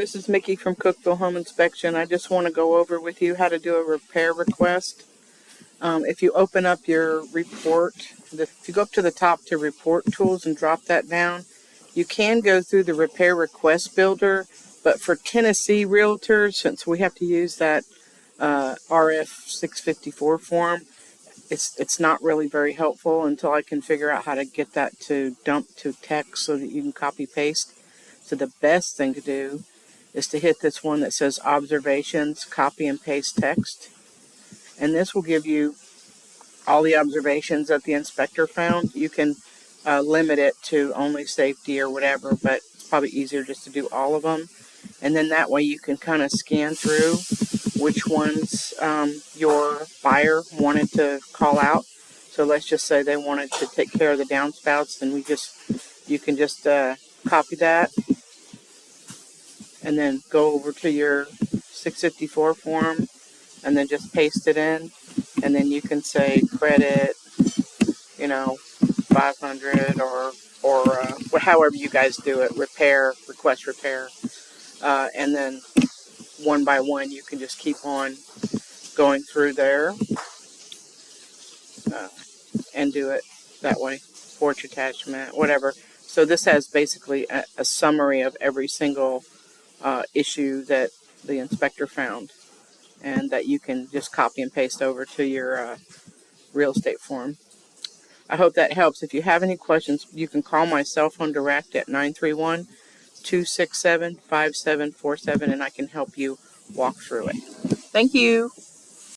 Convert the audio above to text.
this is Mickey from Cookeville Home Inspection. I just want to go over with you how to do a repair request. If you open up your report, if you go up to the top to Report Tools and drop that down, you can go through the Repair Request Builder, but for Tennessee Realtors, since we have to use that RF654 form, it's not really very helpful until I can figure out how to get that to dump to text so that you can copy paste. So the best thing to do is to hit this one that says Observations, Copy and Paste Text. And this will give you all the observations that the inspector found. You can limit it to only safety or whatever, but it's probably easier just to do all of them. And then that way you can kind of scan through which ones your buyer wanted to call out. So let's just say they wanted to take care of the downspouts, and you can just copy that and then go over to your 654 form and then just paste it in, and then you can say credit, 500 or however you guys do it, request repair, and then one by one you can just keep on going through there and do it that way. Porch attachment, whatever. So this has basically a summary of every single issue that the inspector found, and that you can just copy and paste over to your real estate form. I hope that helps. If you have any questions, you can call my cell phone direct at 931-267-5747, and I can help you walk through it. Thank you.